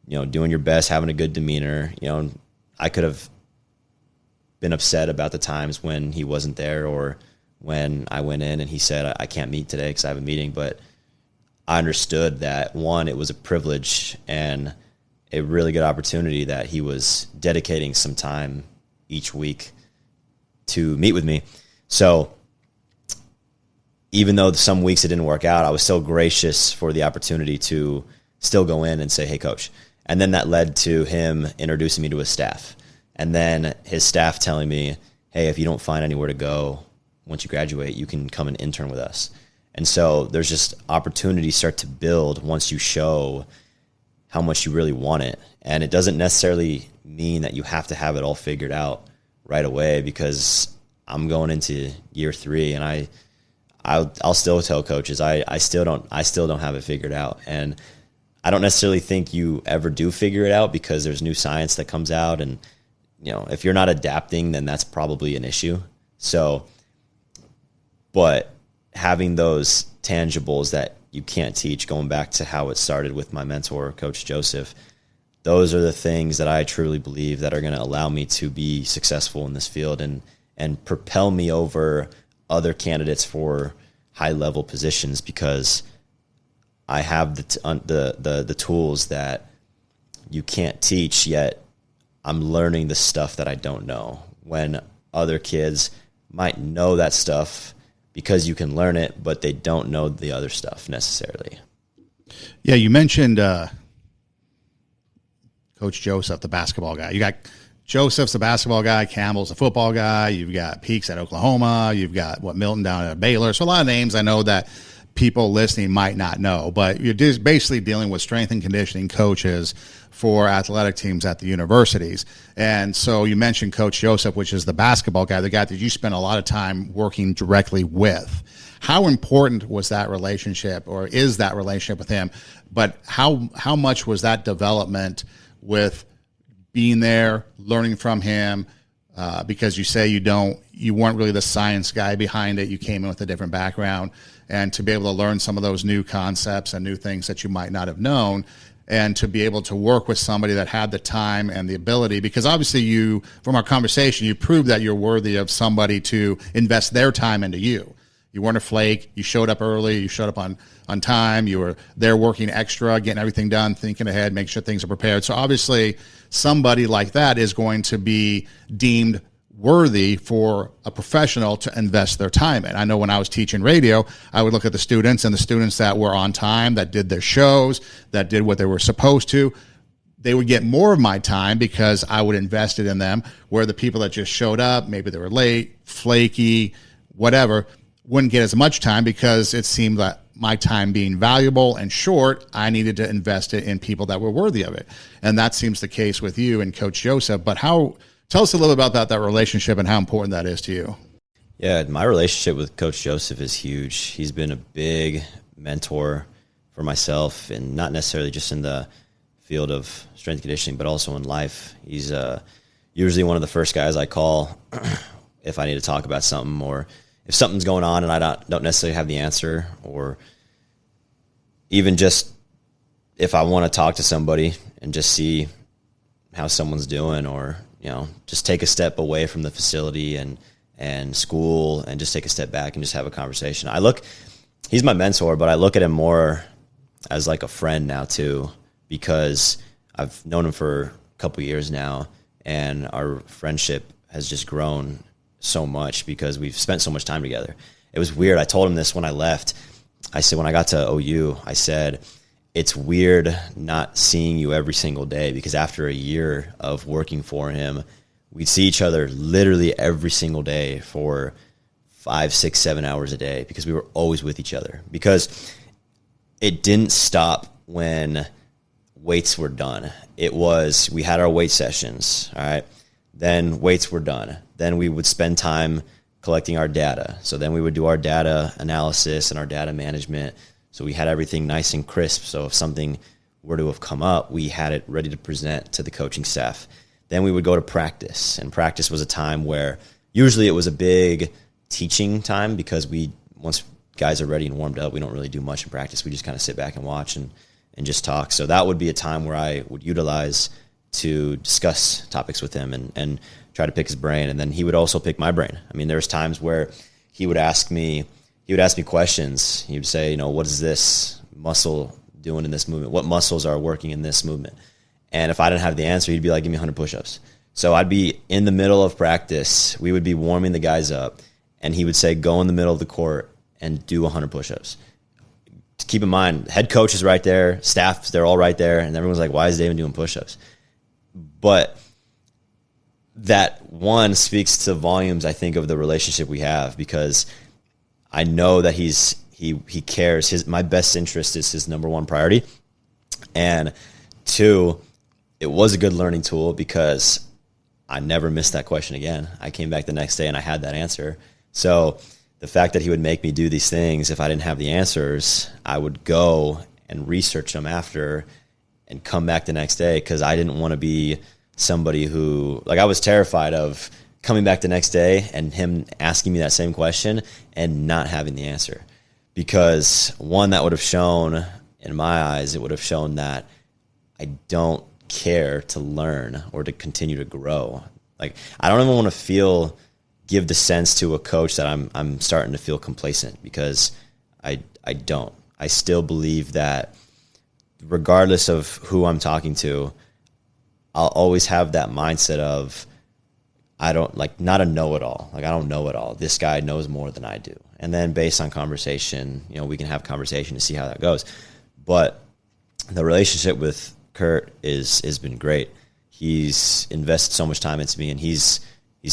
doing your best, having a good demeanor. I could have been upset about the times when he wasn't there, or when I went in and he said, I can't meet today because I have a meeting. But I understood that, one, it was a privilege and a really good opportunity that he was dedicating some time each week to meet with me. So even though some weeks it didn't work out, I was still gracious for the opportunity to still go in and say, hey, coach. And then that led to him introducing me to his staff. And then his staff telling me, hey, if you don't find anywhere to go once you graduate, you can come and intern with us. And so there's just opportunities start to build once you show how much you really want it. And it doesn't necessarily mean that you have to have it all figured out right away, because I'm going into year 3 and I'll still tell coaches I still don't have it figured out. And I don't necessarily think you ever do figure it out, because there's new science that comes out, and if you're not adapting, then that's probably an issue. So, but having those tangibles that you can't teach, going back to how it started with my mentor, Coach Joseph, those are the things that I truly believe that are going to allow me to be successful in this field and propel me over other candidates for high level positions, because I have the tools that you can't teach, yet I'm learning the stuff that I don't know, when other kids might know that stuff because you can learn it, but they don't know the other stuff necessarily. Yeah, you mentioned Coach Joseph, the basketball guy. You got Joseph's a basketball guy, Campbell's a football guy, you've got Peaks at Oklahoma, you've got Milton down at Baylor. So a lot of names I know that people listening might not know, but you're just basically dealing with strength and conditioning coaches for athletic teams at the universities. And so you mentioned Coach Joseph, which is the basketball guy, the guy that you spent a lot of time working directly with. How important was that relationship, or is that relationship with him? But how much was that development with being there, learning from him? Because you say you weren't really the science guy behind it. You came in with a different background, and to be able to learn some of those new concepts and new things that you might not have known, and to be able to work with somebody that had the time and the ability, because obviously you, from our conversation, you proved that you're worthy of somebody to invest their time into you. You weren't a flake. You showed up early. You showed up on time. You were there working extra, getting everything done, thinking ahead, making sure things are prepared. So obviously somebody like that is going to be deemed worthy for a professional to invest their time in. I know when I was teaching radio, I would look at the students, and the students that were on time, that did their shows, that did what they were supposed to, they would get more of my time because I would invest it in them, where the people that just showed up, maybe they were late, flaky, whatever, wouldn't get as much time because it seemed that my time being valuable and short, I needed to invest it in people that were worthy of it. And that seems the case with you and Coach Joseph. But tell us a little about that relationship and how important that is to you. Yeah, my relationship with Coach Joseph is huge. He's been a big mentor for myself, and not necessarily just in the field of strength and conditioning, but also in life. He's usually one of the first guys I call if I need to talk about something, or if something's going on and I don't necessarily have the answer, or even just if I want to talk to somebody and just see how someone's doing, or, just take a step away from the facility and school and just take a step back and just have a conversation. He's my mentor, but I look at him more as like a friend now too, because I've known him for a couple years now, and our friendship has just grown so much because we've spent so much time together. It was weird. I told him this when I left. I said, when I got to OU, I said, it's weird not seeing you every single day, because after a year of working for him, we'd see each other literally every single day for 5, 6, 7 hours a day, because we were always with each other. Because it didn't stop when weights were done. We had our weight sessions, all right? Then weights were done. Then we would spend time collecting our data. So then we would do our data analysis and our data management. So we had everything nice and crisp. So if something were to have come up, we had it ready to present to the coaching staff. Then we would go to practice. And practice was a time where usually it was a big teaching time, because once guys are ready and warmed up, we don't really do much in practice. We just kind of sit back and watch and just talk. So that would be a time where I would utilize to discuss topics with him and try to pick his brain. And then he would also pick my brain. I mean, there was times where he would ask me questions. He would say, what is this muscle doing in this movement? What muscles are working in this movement? And if I didn't have the answer, he'd be like, give me 100 push-ups. So I'd be in the middle of practice. We would be warming the guys up, and he would say, go in the middle of the court and do 100 push-ups. Keep in mind, head coach is right there, staff, they're all right there, and everyone's like, why is Daven doing push-ups? But that one speaks to volumes, I think, of the relationship we have, because I know that he cares. My best interest is his number one priority. And two, it was a good learning tool, because I never missed that question again. I came back the next day and I had that answer. So the fact that he would make me do these things, if I didn't have the answers, I would go and research them after and come back the next day, because I didn't want to be somebody who, I was terrified of coming back the next day and him asking me that same question and not having the answer. Because one, that would have shown, in my eyes, it would have shown that I don't care to learn or to continue to grow. I don't even want to give the sense to a coach that I'm starting to feel complacent, because I don't. I still believe that regardless of who I'm talking to, I'll always have that mindset of, I don't not a know-it-all. I don't know it all. This guy knows more than I do. And then based on conversation, we can have conversation to see how that goes. But the relationship with Kurt has been great. he's invested so much time into me, and he's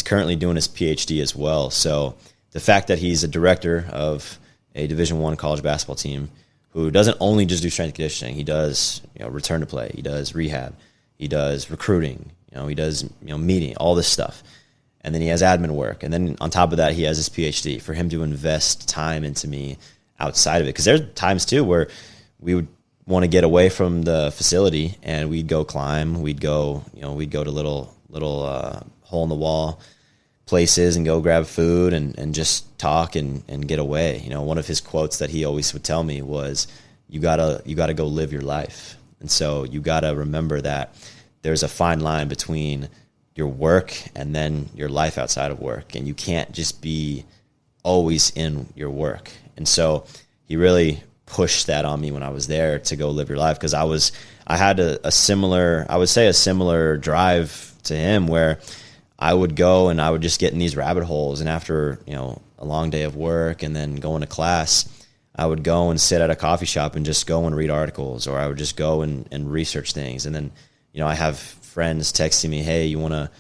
currently doing his PhD as well. So the fact that he's a director of a Division I college basketball team who doesn't only just do strength and conditioning, he does return to play, he does rehab, he does recruiting, he does meeting, all this stuff. And then he has admin work. And then on top of that, he has his PhD. For him to invest time into me outside of it, because there's times too where we would want to get away from the facility and we'd go climb, we'd go to little hole in the wall places and go grab food and just talk and get away. One of his quotes that he always would tell me was, you gotta go live your life. And so you gotta remember that there's a fine line between your work and then your life outside of work. And you can't just be always in your work. And so he really pushed that on me when I was there to go live your life. Cause I had a similar drive to him, where I would go and I would just get in these rabbit holes. And after, a long day of work and then going to class, I would go and sit at a coffee shop and just go and read articles, or I would just go and research things. And then, I have friends texting me, hey, you want to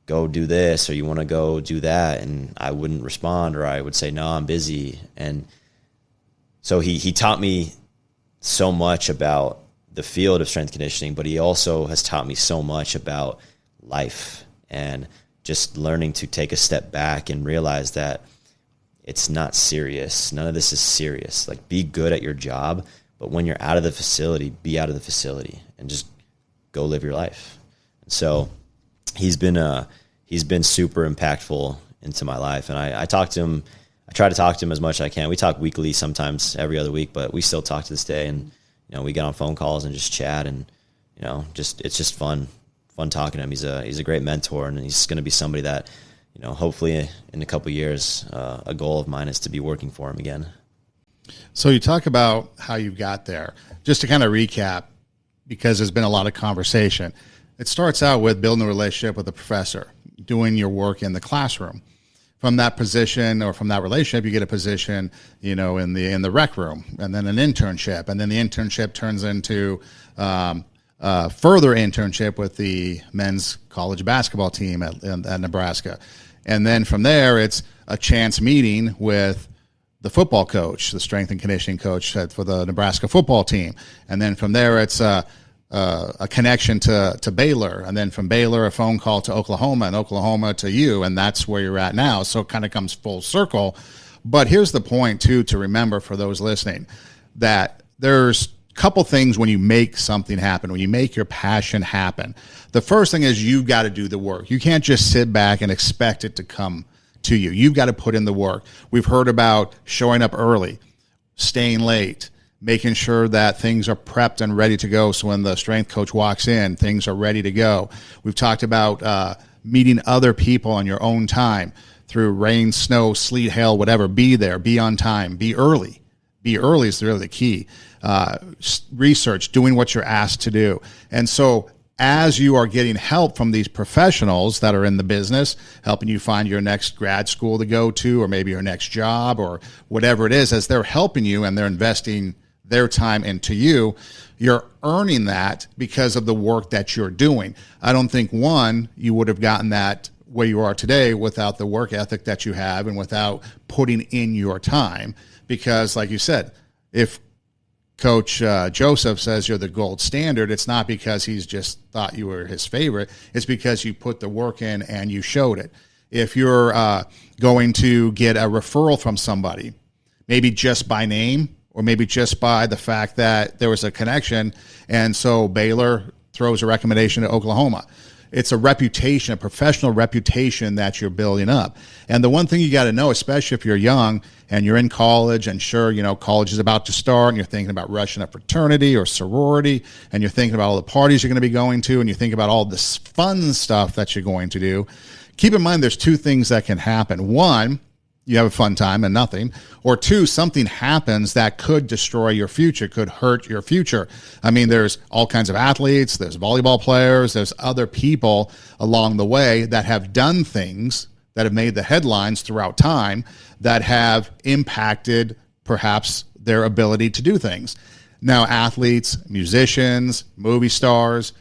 go do this or you want to go do that? And I wouldn't respond, or I would say, no, I'm busy. And so he taught me so much about the field of strength conditioning, but he also has taught me so much about life and just learning to take a step back and realize that it's not serious. None of this is serious. Like, be good at your job, but when you're out of the facility, be out of the facility and just go live your life. And so he's been super impactful into my life. And I talk to him. I try to talk to him as much as I can. We talk weekly, sometimes every other week, but we still talk to this day. And, we get on phone calls and just chat, and, it's just fun talking to him. He's a great mentor, and he's going to be somebody that, hopefully in a couple of years, a goal of mine is to be working for him again. So you talk about how you got there. Just to kind of recap, because there's been a lot of conversation. It starts out with building a relationship with a professor, doing your work in the classroom. From that position or from that relationship, you get a position, in the rec room, and then an internship, and then the internship turns into further internship with the men's college basketball team at Nebraska. And then from there, it's a chance meeting with the football coach, the strength and conditioning coach for the Nebraska football team. And then from there, it's a connection to Baylor. And then from Baylor, a phone call to Oklahoma, and Oklahoma to you. And that's where you're at now. So it kind of comes full circle. But here's the point, too, to remember for those listening, that there's couple things when you make something happen, when you make your passion happen. The first thing is you've got to do the work. You can't just sit back and expect it to come to you. You've got to put in the work. We've heard about showing up early, staying late, making sure that things are prepped and ready to go. So when the strength coach walks in, things are ready to go. We've talked about meeting other people on your own time through rain, snow, sleet, hail, whatever. Be there, be on time, be early. Be early is really the key. Research, doing what you're asked to do. And so as you are getting help from these professionals that are in the business, helping you find your next grad school to go to, or maybe your next job, or whatever it is, as they're helping you and they're investing their time into you, you're earning that because of the work that you're doing. I don't think, one, you would have gotten that where you are today without the work ethic that you have and without putting in your time. Because like you said, if Coach Joseph says you're the gold standard, it's not because he's just thought you were his favorite. It's because you put the work in and you showed it. If you're going to get a referral from somebody, maybe just by name or maybe just by the fact that there was a connection, and so Baylor throws a recommendation to Oklahoma. It's a reputation, a professional reputation that you're building up. And the one thing you got to know, especially if you're young and you're in college, and sure, college is about to start, and you're thinking about rushing a fraternity or sorority, and you're thinking about all the parties you're going to be going to, and you think about all this fun stuff that you're going to do. Keep in mind, there's two things that can happen. One, you have a fun time and nothing. Or two, something happens that could destroy your future, could hurt your future. I mean, there's all kinds of athletes, there's volleyball players, there's other people along the way that have done things that have made the headlines throughout time that have impacted perhaps their ability to do things. Now, athletes, musicians, movie stars,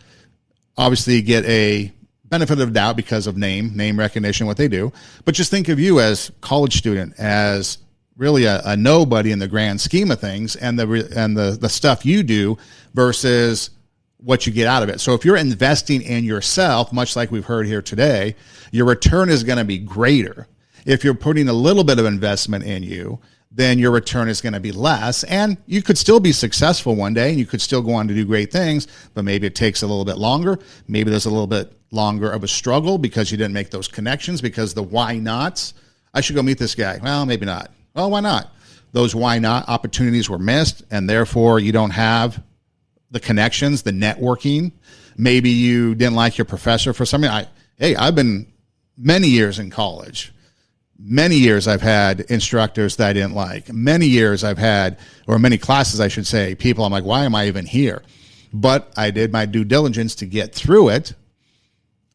obviously get a benefit of doubt because of name recognition, what they do. But just think of you as college student, as really a nobody in the grand scheme of things, and the stuff you do versus what you get out of it. So if you're investing in yourself, much like we've heard here today, your return is going to be greater. If you're putting a little bit of investment in you, then your return is going to be less. And you could still be successful one day, and you could still go on to do great things, but maybe it takes a little bit longer. Maybe there's a little bit longer of a struggle because you didn't make those connections, because the why nots. I should go meet this guy. Well, maybe not. Well, why not? Those why not opportunities were missed, and therefore you don't have the connections, the networking. Maybe you didn't like your professor for something. I've been many years in college. Many years I've had instructors that I didn't like. Many years I've had, or many classes I should say, people I'm like, why am I even here? But I did my due diligence to get through it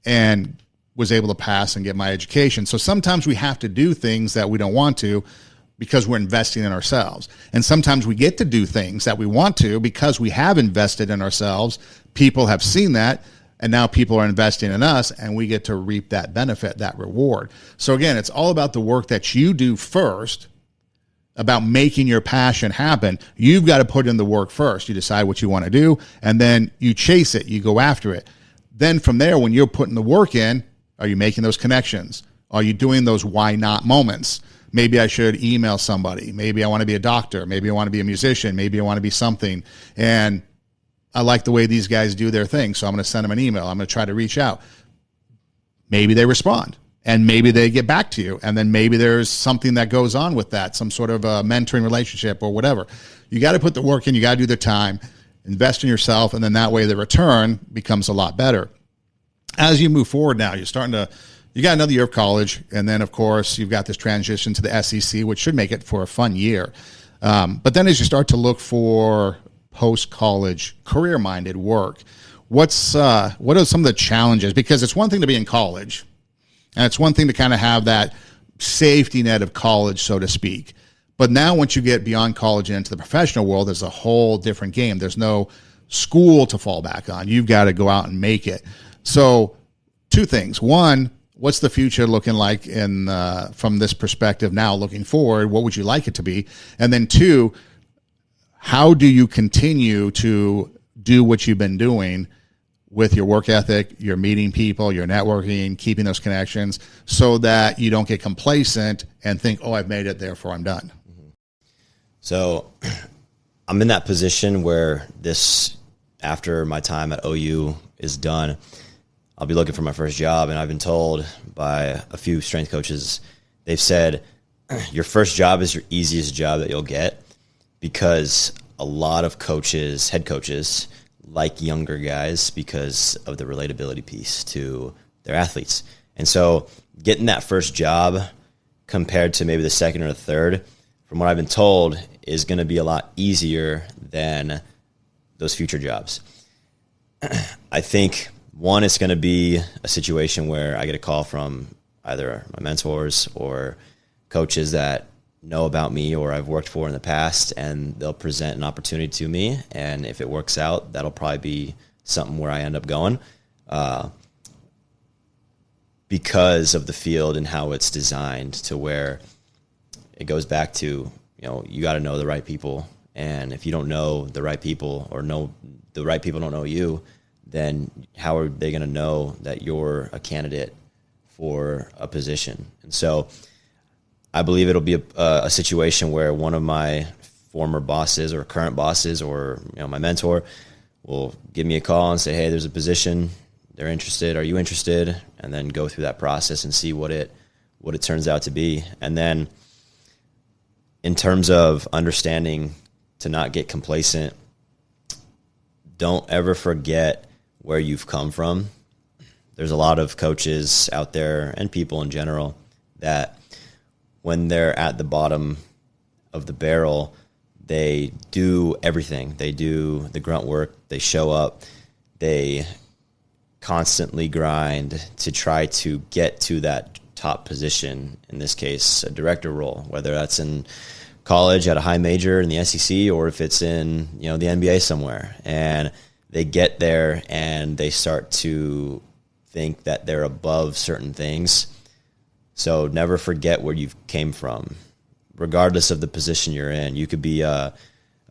and was able to pass and get my education. So sometimes we have to do things that we don't want to because we're investing in ourselves. And sometimes we get to do things that we want to because we have invested in ourselves. People have seen that, and now people are investing in us, and we get to reap that benefit, that reward. So again, it's all about the work that you do first, about making your passion happen. You've got to put in the work first. You decide what you want to do, and then you chase it. You go after it. Then from there, when you're putting the work in, are you making those connections? Are you doing those why not moments? Maybe I should email somebody. Maybe I want to be a doctor. Maybe I want to be a musician. Maybe I want to be something. And I like the way these guys do their thing, so I'm going to send them an email. I'm going to try to reach out. Maybe they respond, and maybe they get back to you, and then maybe there's something that goes on with that, some sort of a mentoring relationship or whatever. You got to put the work in. You got to do the time, invest in yourself, and then that way the return becomes a lot better. As you move forward now, you got another year of college, and then, of course, you've got this transition to the SEC, which should make it for a fun year. But then as you start to look for post-college, career-minded work, what are some of the challenges? Because it's one thing to be in college, and it's one thing to kind of have that safety net of college, so to speak. But now once you get beyond college and into the professional world, there's a whole different game. There's no school to fall back on. You've got to go out and make it. So two things. One, what's the future looking like from this perspective now looking forward? What would you like it to be? And then two, how do you continue to do what you've been doing with your work ethic, your meeting people, your networking, keeping those connections, so that you don't get complacent and think, oh, I've made it, therefore I'm done? So I'm in that position where after my time at OU is done, I'll be looking for my first job, and I've been told by a few strength coaches, they've said, your first job is your easiest job that you'll get, because a lot of coaches, head coaches, like younger guys because of the relatability piece to their athletes. And so getting that first job compared to maybe the second or the third, from what I've been told, is going to be a lot easier than those future jobs. I think, one, it's going to be a situation where I get a call from either my mentors or coaches that know about me or I've worked for in the past, and they'll present an opportunity to me. And if it works out, that'll probably be something where I end up going because of the field and how it's designed, to where it goes back to, you got to know the right people. And if you don't know the right people, or the right people don't know you, then how are they going to know that you're a candidate for a position? And so I believe it'll be a situation where one of my former bosses or current bosses, or my mentor, will give me a call and say, hey, there's a position, they're interested, are you interested? And then go through that process and see what it turns out to be. And then in terms of understanding to not get complacent, don't ever forget where you've come from. There's a lot of coaches out there, and people in general, that when they're at the bottom of the barrel, they do everything. They do the grunt work. They show up. They constantly grind to try to get to that top position, in this case, a director role, whether that's in college at a high major in the SEC, or if it's in the NBA somewhere. And they get there and they start to think that they're above certain things. So never forget where you came from, regardless of the position you're in. You could be a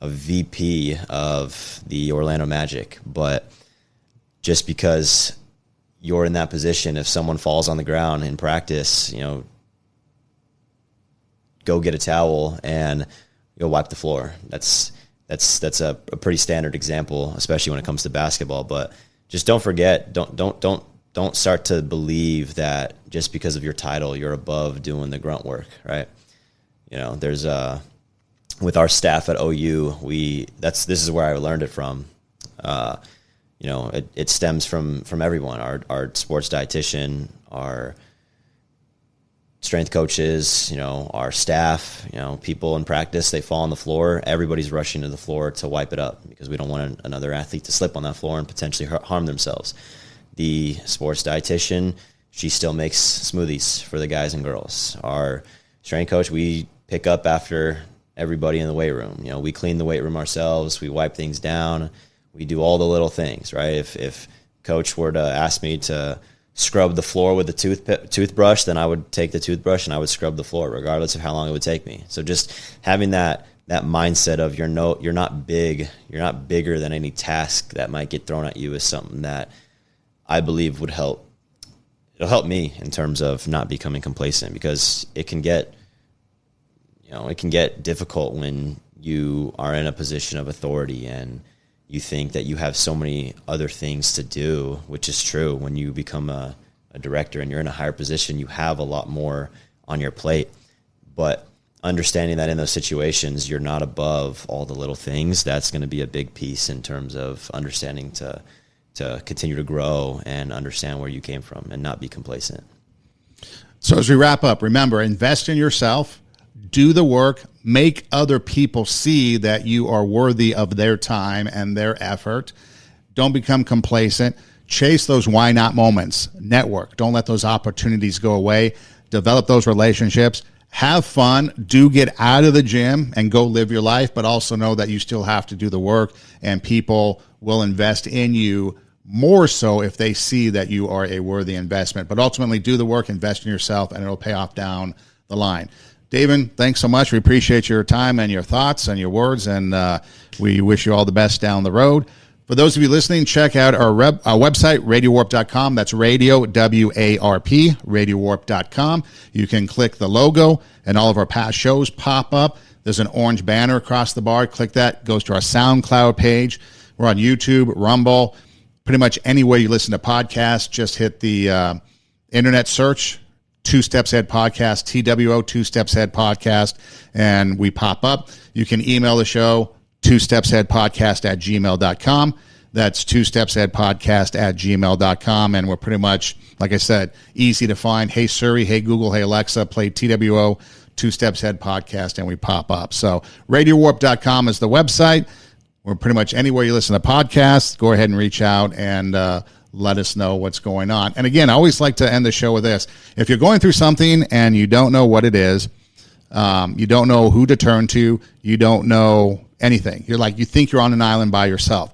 VP of the Orlando Magic, but just because you're in that position, if someone falls on the ground in practice, go get a towel and go wipe the floor. That's a pretty standard example, especially when it comes to basketball. But just don't forget, don't start to believe that just because of your title, you're above doing the grunt work, right? There's with our staff at OU, this is where I learned it from. It stems from everyone, our sports dietitian, our strength coaches, our staff, people in practice, they fall on the floor. Everybody's rushing to the floor to wipe it up because we don't want another athlete to slip on that floor and potentially harm themselves. The sports dietitian, she still makes smoothies for the guys and girls. Our strength coach, we pick up after everybody in the weight room. We clean the weight room ourselves. We wipe things down. We do all the little things, right? If coach were to ask me to scrub the floor with a toothbrush, then I would take the toothbrush and I would scrub the floor regardless of how long it would take me. So just having that mindset of you're not big, you're not bigger than any task that might get thrown at you is something that I believe would help. It'll help me in terms of not becoming complacent, because it can get difficult when you are in a position of authority and you think that you have so many other things to do, which is true. When you become a director and you're in a higher position, you have a lot more on your plate. But understanding that in those situations, you're not above all the little things, that's going to be a big piece in terms of understanding to continue to grow and understand where you came from and not be complacent. So as we wrap up, remember, invest in yourself, do the work, make other people see that you are worthy of their time and their effort. Don't become complacent. Chase those why not moments. Network. Don't let those opportunities go away. Develop those relationships. Have fun. Do get out of the gym and go live your life, but also know that you still have to do the work, and people will invest in you more so if they see that you are a worthy investment. But ultimately, do the work, invest in yourself, and it'll pay off down the line. Daven, thanks so much. We appreciate your time and your thoughts and your words, and we wish you all the best down the road. For those of you listening, check out our website, radiowarp.com. That's radio, W-A-R-P, radiowarp.com. You can click the logo, and all of our past shows pop up. There's an orange banner across the bar. Click that. Goes to our SoundCloud page. We're on YouTube, Rumble, pretty much anywhere you listen to podcasts. Just hit the internet search, Two Steps Ahead Podcast, TWO, Two Steps Ahead Podcast, and we pop up. You can email the show, twostepsaheadpodcast@gmail.com. That's twostepsaheadpodcast@gmail.com. And we're pretty much, like I said, easy to find. Hey Siri, hey Google, hey Alexa, play TWO, Two Steps Ahead Podcast, and we pop up. So radiowarp.com is the website. We're pretty much anywhere you listen to podcasts. Go ahead and reach out and let us know what's going on. And again, I always like to end the show with this. If you're going through something and you don't know what it is, you don't know who to turn to, you don't know anything, you think you're on an island by yourself,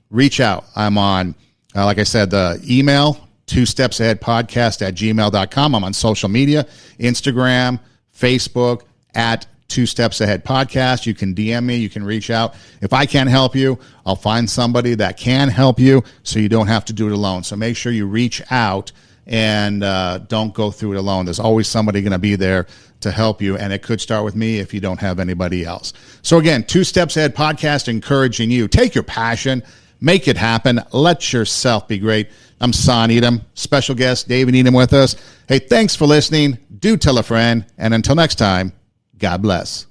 reach out. I'm on, like I said, the email, twostepsaheadpodcast@gmail.com. I'm on social media, Instagram, Facebook, at Two Steps Ahead Podcast. You can DM me. You can reach out. If I can't help you, I'll find somebody that can help you so you don't have to do it alone. So make sure you reach out and don't go through it alone. There's always somebody going to be there to help you, and it could start with me if you don't have anybody else. So again, Two Steps Ahead Podcast, encouraging you. Take your passion, make it happen, let yourself be great. I'm Son Eidem, special guest Daven Eidem with us. Hey, thanks for listening. Do tell a friend, and until next time, God bless.